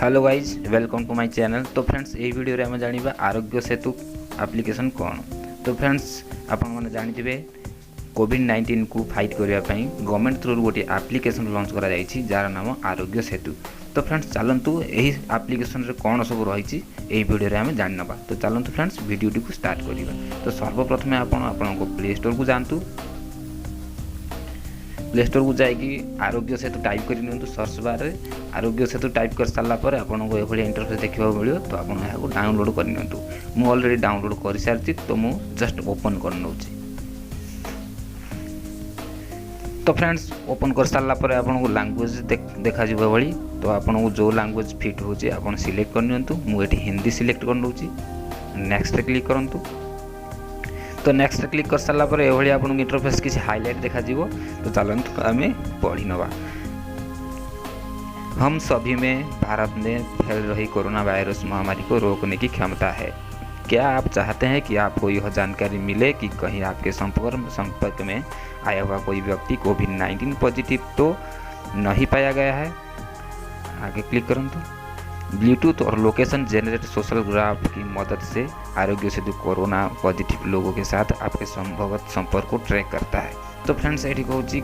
Hello guys welcome to my channel. तो friends ये video रे हम जानिबा आरोग्य सेतु एप्लिकेशन कौन। तो फ्रेंड्स आपण माने जानिथिबे कोविड-19 को फाइट करिया पई गवर्नमेंट थ्रू गोटे एप्लिकेशन लॉन्च करा जायछि जार नाम आरोग्य सेतु। तो फ्रेंड्स चलंतु एही एप्लिकेशन रे कोन सब रहिछि एही वीडियो रे हम जानिनबा। तो चलंतु फ्रेंड्स वीडियो टी को स्टार्ट करिबा। तो सर्वप्रथम आपण को प्ले स्टोर को जानतु। प्ले स्टोर को जाइए आरोग्य सेतु टाइप कर सर्च बार रे आरोग्य सेतु टाइप कर सारा पर आपको ये इंटरफेस देखा मिले। तो आप डाउनलोड करनी मु ऑलरेडी डाउनलोड कर सारी। तो मु जस्ट ओपन कर नौची। तो फ्रेंड्स ओपन कर सारा पर आपको लैंग्वेज देखा भाई। तो आपको जो लैंग्वेज फिट हो सिलेक्ट करनी मुझे हिंदी सिलेक्ट कर नौची। नेक्स्ट क्लिक करूँ। तो नेक्स्ट क्लिक कर सारा पर ये आपको इंटरफेस किसी हाईलाइट देखा। तो चलते आम पढ़ी नवा। हम सभी में भारत में फैल रही कोरोना वायरस महामारी को रोकने की क्षमता है। क्या आप चाहते हैं कि आपको यह जानकारी मिले कि कहीं आपके संपर्क में आया हुआ कोई व्यक्ति कोविड-19 पॉजिटिव तो नहीं पाया गया है। आगे क्लिक करूँ। तो ब्लूटूथ और लोकेशन जनरेट सोशल ग्राफ की मदद से आरोग्य सेतु कोरोना पॉजिटिव लोगों के साथ आपके संभवत संपर्क को ट्रैक करता है। तो फ्रेंड्स ये कहूँ कि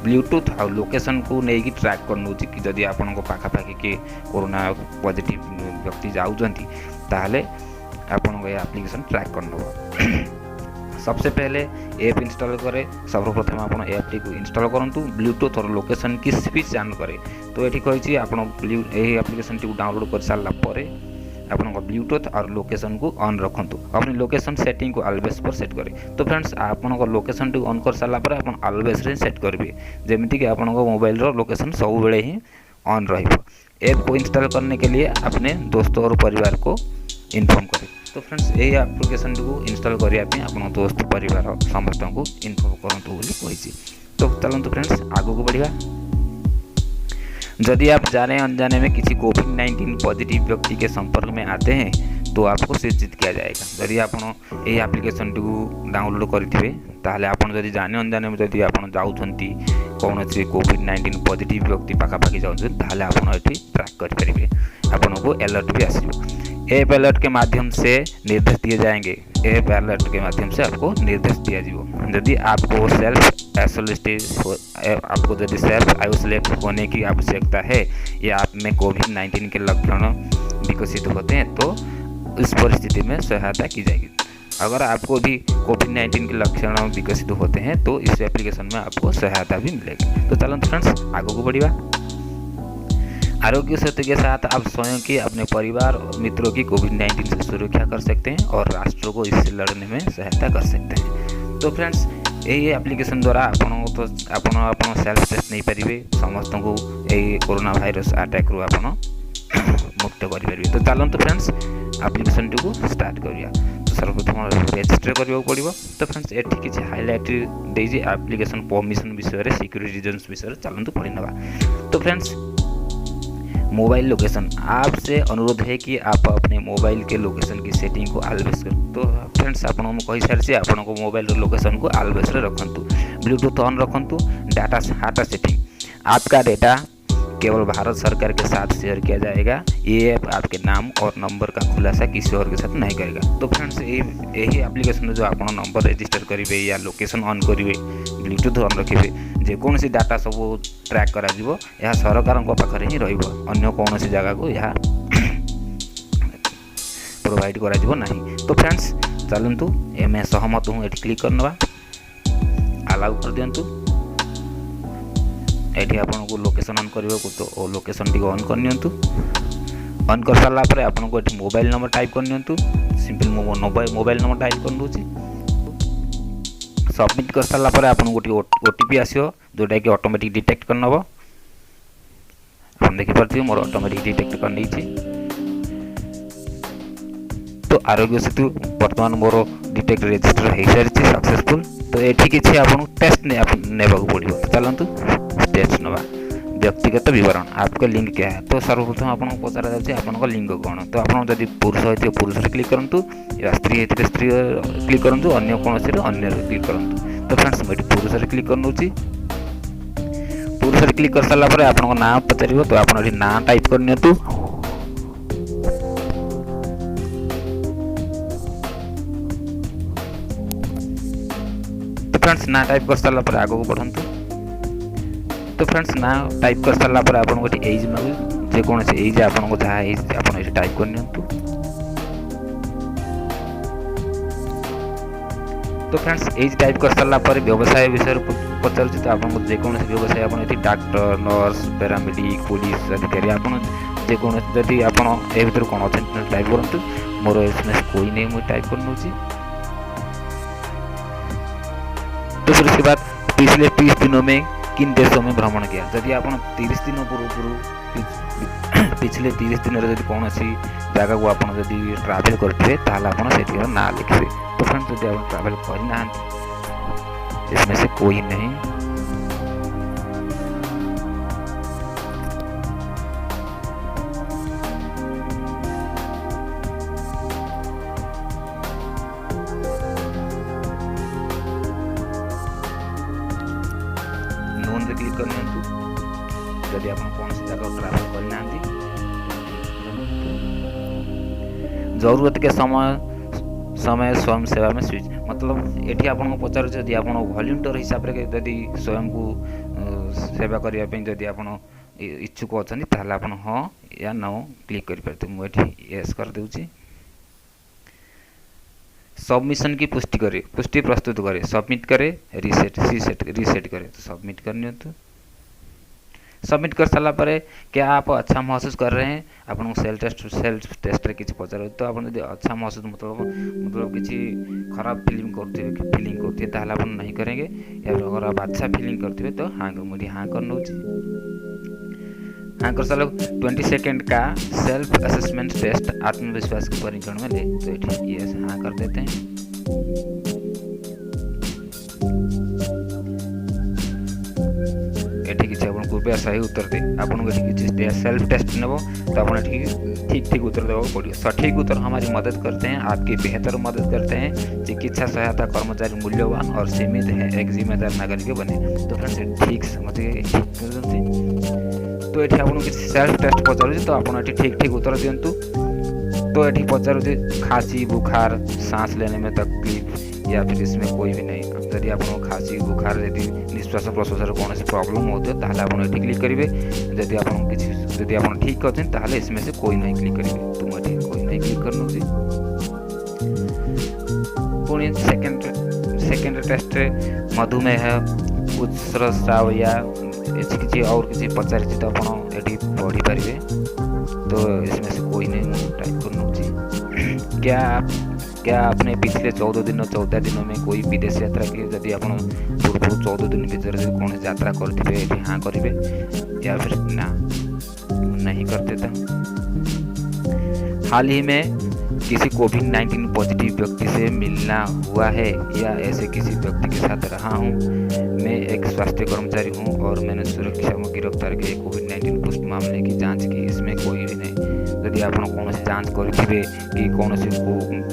ब्लूटूथ और लोकेशन को लेकिन ट्रैक कर कि जदि आपण पाखापाखि किए कोरोना पॉजिटिव व्यक्ति जाऊँगी ताहले आपण एप्लिकेशन ट्रैक कर। सबसे पहले ऐप इंस्टॉल करें। सर्वप्रथम आप ऐप को इंस्टॉल करूँ। ब्लूटूथ और लोकेशन की स्पीच ऑन करें। तो ये कही एप्लिकेशन टी डाउनलोड कर सारा पर आप ब्लूटूथ और लोकेशन को ऑन रखु। अपनी लोकेशन सेटिंग को ऑलवेज पर सेट करें। तो फ्रेंड्स आप लोकेशन टी ऑन कर सारा पर आप ऑलवेज रे सेट करेंगे जमीती कि आप मोबाइल लोकेशन सब बेले ही ऑन रहिबो। ऐप को इंस्टॉल करने के लिए अपने दोस्तों और परिवार को इन्फॉर्म करें। तो फ्रेंड्स यही एप्लिकेशन को इंस्टॉल करने आप दोस्त परिवार समस्त को इन्फॉर्म करूँ बोली। तो चलते फ्रेंड्स आगू को बढ़िया। यदि आप जाने अनजाने में किसी कोविड-19 पॉजिटिव व्यक्ति के संपर्क में आते हैं तो आपको सूचित किया जाएगा। यदि आप एप्लिकेशन को डाउनलोड करेंगे ताहले आपन जदि जाने अनजाने में जदि आपन जाउछंती कौन से कोविड-19 पॉजिटिव व्यक्ति पाखापाखि जाउछंती ताहले आपन एठी ट्रैक कर परिबे। आपनको अलर्ट भी आसीबो। ऐप अलर्ट के माध्यम से निर्देश दिए जाएंगे। ऐप अलर्ट के माध्यम से आपको निर्देश दिया जाएगा। यदि आपको सेल्फ आइसोलेट होने की आवश्यकता है या आप में कोविड-19 के लक्षण विकसित होते हैं तो इस परिस्थिति में सहायता की जाएगी। अगर आपको भी कोविड-19 के लक्षण विकसित होते हैं तो इस एप्लीकेशन में आपको सहायता भी मिलेगी। तो चलो फ्रेंड्स आगे को बढ़िया। आरोग्य सेतु के साथ आप स्वयं की अपने परिवार और मित्रों की कोविड-19 से सुरक्षा कर सकते हैं और राष्ट्रों को इससे लड़ने में सहायता कर सकते हैं। तो फ्रेंड्स यही एप्लिकेशन द्वारा आप सेल्फ टेस्ट नहीं पारे समस्त को यही कोरोना वायरस अटैक रू आप मुक्त करें। तो चलते फ्रेंड्स एप्लिकेशन टी को स्टार्ट करिया। तो सर्वप्रथम रजिस्टर करने पड़ो। तो फ्रेंड्स ये किसी हाईलाइट देजी एप्लिकेशन परमिशन विषय सिक्योरिटी रीजन्स विषय चलते पढ़ी ना। तो फ्रेंड्स मोबाइल लोकेशन आपसे अनुरोध है कि आप अपने मोबाइल के लोकेशन की सेटिंग को ऑलवेज करें। तो फ्रेंड्स आपको कही सारी आपको मोबाइल लोकेशन को ऑलवेज रखु। ब्लूटूथ ऑन रखु। डाटा सेटिंग आपका डेटा केवल भारत सरकार के साथ शेयर किया जाएगा। ये ऐप आपके नाम और नंबर का खुलासा किसी और के साथ नहीं करेगा। तो फ्रेंड्स यही एप्लिकेशन जो आप नंबर रजिस्टर करेंगे या लोकेशन ऑन करेंगे ब्लूटूथ ऑन रखिए जेकोसी डाटा सब ट्रैक करा जीवो यह सरकार पाखे ही रही कौन जगह को यह प्रोवाइड करा नहीं। तो फ्रेंड्स चलतु एम सहमत हूँ ये क्लिक करना अलाउ कर दिंतु। ये आपको लोकेशन ऑन करने को तो लोकेशन टी ऑन करनी। ऑन कर सारा पर आपको ये मोबाइल नंबर टाइप करनी। सिंपल मोबाइल नंबर टाइप कर दूसरी। सबमिट कर सारा पर आपको गोटे ओटीपी आसो जोटा कि ऑटोमेटिक डिटेक्ट कर नब। आप देखिए मोर ऑटोमेटिक डिटेक्ट कर नहीं। तो आरोग्य सेतु बर्तमान मोर डिटेक्ट रजिस्टर हो सारी सक्सेसफुल। तो ये किसी आपको टेस्ट ने पड़ो। तो चलतु टेस्ट नवा। व्यक्तिगत विवरण आपका लिंग क्या है। तो सर्वप्रथम आपको पचरा जाए आपका लिंग कौन। तो आप पुरुष होते पुरुष क्लिक करूँ या स्त्री होते स्त्री क्लिक करूँ अन्य कौन से अन्य क्लिक करूँ। तो फ्रेंड्स मुझे पुरुष क्लिक कर नौची। पुरुष क्लिक कर सारा पर आपको नाम पचार। तो आप ना टाइप करनी। फ्रेंड्स ना टाइप कर सारा पर आगे बढ़ंतु। तो फ्रेंड्स ना टाइप कर सारा पर आपन गोटे एज मागु जे कोन से एज आपन को जहा एज आपन एठी टाइप कर नियंतु। तो फ्रेंड्स एज टाइप कर सारा पर व्यवसाय विषय पचार तो आपन को जे कोन से व्यवसाय आपन एठी डॉक्टर नर्स पैरामेडिक पुलिस अधिकारी आपन जे कोन जदि आपन ए भीतर कोन अछन टाइप करंतु। मोर एसएमएस कोई नहीं मु टाइप कर नउची। तो फिर उसके बाद पिछले 30 दिनों में किन देशों में भ्रमण किया। जदि आप 30 दिन पूर्व पिछले 30 दिन जब कौन सी जगह को आप ट्रावेल करते से ना लिखे। तो फ्रेंड्स जब आप ट्रावेल करना इसमें से कोई नहीं। क्लिक करनी जदि आप कौन सी जगह ट्रावेल करना। जरूरत के समय स्वयं सेवा में स्विच मतलब एठी आपन को पचार जदि आपन वॉलंटियर हिसाब रे जदि स्वयं को सेवा करिया पे जदि आपन इच्छुक अछनी ताले आपन हां या नो क्लिक करि परते। मु एठी यस कर देउची। सबमिशन की पुष्टि प्रस्तुत करे सबमिट करे रीसेट करे। तो सबमिट करनी तो सबमिट कर सारा पर क्या आप अच्छा महसूस कर रहे हैं। आपन सेल्फ टेस्ट रे किछि पचार तो आपन यदि अच्छा महसूस मतलब किछि खराब फीलिंग करते ताले आपन नहीं करेंगे। या अगर आप अच्छा फीलिंग करते तो हां मुझे हां कर नउची। हां कर सारा 20 सेकंड का सेल्फ असेसमेंट टेस्ट आत्मविश्वास के परीक्षण में ले। तो ये हां कर देते हैं। एठी किछि आपन कृपया सही उत्तर दे। आपन को किछि सेल्फ टेस्ट नेबो तो आपन ठीक उत्तर देबो पड़ियो। सटीक उत्तर हमारी मदद करते हैं, आपकी बेहतर मदद करते हैं। चिकित्सा सहायता कर्मचारी मूल्यवान और सीमित है, एक जिम्मेदार नागरिक बने। तो फ्रेंड्स ठीक समझ गए। तो ये आपको किसी सेल्फ टेस्ट पचार तो आप ठीक उत्तर दिंतु। तो ये पचार खांसी बुखार सांस लेने में तकलीफ या फिर इसमें कोई भी नहीं। यदि आप खांसी बुखार यदि निश्वास प्रश्वास कौन से प्रॉब्लम होते ताले आप क्लिक करेंगे। यदि आप ठीक अच्छे इसमें से कोई नहीं क्लिक करेंगे। तो मुझे कोई नहीं क्लिक कर नउची। पुणी सेकेंड टेस्ट मधुमेह उच्च रक्तचाप या किसी और किसी पचार तो आप पढ़ी पारे। तो इसमें से कोई नहीं टाइप कर नउची। क्या आपने पिछले 14 दिनों में कोई विदेश यात्रा की। यदि आप पूर्व 14 दिन भीतर कौन यात्रा करते हाँ करेंगे या फिर ना नहीं करते था। हाल ही में किसी कोविड-19 पॉजिटिव व्यक्ति से मिलना हुआ है या ऐसे किसी व्यक्ति के साथ रहा हूँ। मैं एक स्वास्थ्य कर्मचारी हूँ और मैंने सुरक्षा में गिरफ्तार किए कोविड-19 पुष्ट मामले की जांच की। इसमें कोई भी नहीं। यदि आप कौन से जांच करेंगे कि कौन से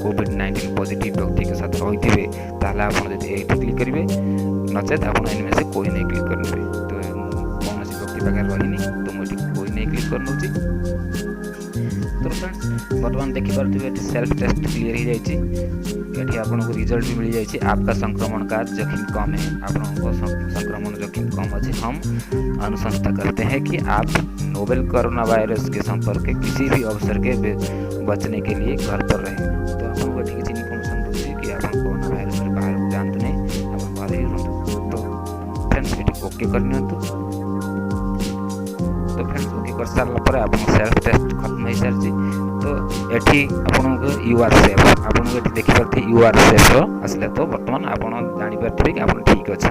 कोविड-19 पॉजिटिव व्यक्ति के साथ रही थे ताले आप क्लिक करेंगे। नचेत आप इनमें से कोई नहीं क्लिक करेंगे। तो कौन से व्यक्ति पाखे रही तो मुझे कोई नहीं क्लिक कर नउची। तो फ्रेंड्स बर्तमान देखिए सेल्फ टेस्ट क्लियर हो जाए। आपको रिजल्ट भी मिल जाए। आपका संक्रमण का जोखिम कम है। आपको संक्रमण जोखिम कम अच्छे। हम अनुशंसा करते हैं कि आप नोवेल कोरोना वायरस के संपर्क के किसी भी अवसर के बचने के लिए घर पर रहें। तो आपको किसी इनफॉर्मेशन दूसरी कि आप कोरोना वायरस बाहर जानते नहीं आप बाहर ही रहते। तो फ्रेंड्स ये ओके करनी हो। तो फ्रेंड्स ओके कर सारा पर आप सेल्फ टेस्ट खत्म हो सारी। तो ये आपको यूआर सेफ आपको देखिए यूआर सेफ आसला। तो बर्तमान आप जापारे कि आप ठीक अच्छा।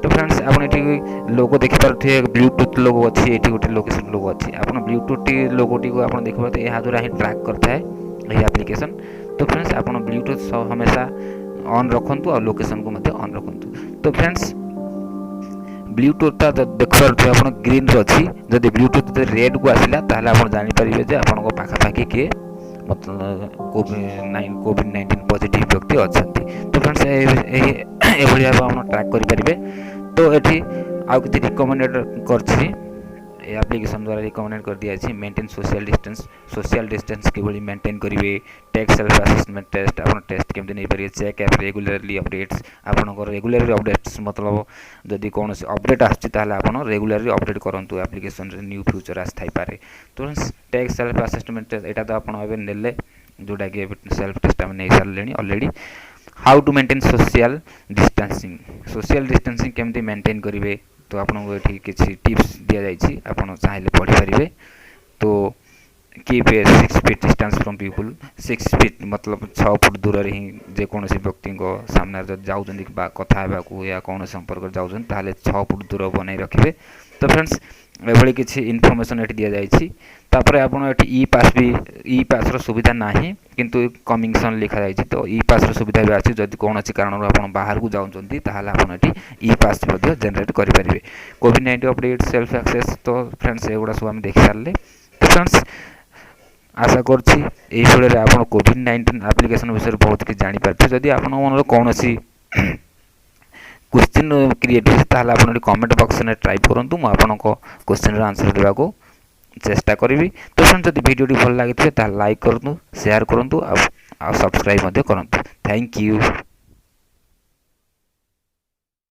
तो फ्रेंड्स आप लोगो देखिए ब्लूटूथ लोगो अच्छी ये गोटे लोकेशन लोगो अच्छी। आप ब्लूटूथ लोगोटी को आप देखिए यह द्वारा ही ट्रैक करता है यही एप्लिकेशन। तो फ्रेंड्स आप ब्लूटूथ हमेशा ऑन रखु और लोकेशन को ऑन रखु। तो फ्रेंड्स ब्लूटूथ देखिए आप ग्रीन अच्छी। जब ब्लूटूथ रेड को आसला ताले आप जानीपर आप पाखापाखि किए मतलब कोविड-19 पॉजिटिव व्यक्ति अच्छा। तो फ्रेंड्स ये आप ट्रैक करेंगे। तो ये आउ कि रिकमेंडेड कर एप्लिकेशन द्वारा रिकमेंडेड कर दिया मेंटेन सोशल डिस्टेंस किभଳି मेंटेन करेंगे टेक सेल्फ असेसमेंट टेस्ट आप टेस्ट केमती नहीं पारे चेक ऐप रेगुलरली अपडेट्स आपनकर रेगुलरली अपडेट्स मतलब जदि कौन अपडेट आप रेगुलरली अपडेट करूँ एप्लिकेशन न्यू फ्यूचर आसि पारे तो टेक सेल्फ असेसमेंट टेस्ट यहाँ तो आप ने जोटा कि सेल्फ टेस्ट आम नहीं सारे already how to maintain social distancing केमती मेंटेन करेंगे तो आपको ये किसी टिप्स दि जाइए आप चाहिए पढ़ी पारे तो keep 6 feet distance from people 6 feet मतलब 6 फुट दूर ही जेकोसी व्यक्ति सामने जब जाऊँच कथा या कौन संपर्क जाऊँ 6 फुट दूर बनाई रखिए तो फ्रेंड्स एभली किसी इनफॉरमेशन ये दि जाइए तापर आप ई पास सुविधा ना किंतु कमिंग सन लिखा जाइए तो ई पास सुविधा भी अच्छी जब कौन कारण आप बाहर को जाऊँगी आप ई पास जनरेट करेंगे कोविड-19 अपडेट सेल्फ एक्सेस तो फ्रेंड्स एगुड़ा सब आम देखी सारे तो फ्रेंड्स आशा करुँची आप कोविड-19 एप्लिकेशन विषय बहुत किसी जापारे जदि आप मन कौन क्वेश्चन क्रिएट होता आप कमेंट बॉक्स में टाइप करूँ मुझे क्वेश्चन आंसर देवाक चेष्टा करी तो फ्रेंड्स जब वीडियो भल लगी लाइक करूँ शेयर करूँ और सब्सक्राइब करूँ थैंक यू।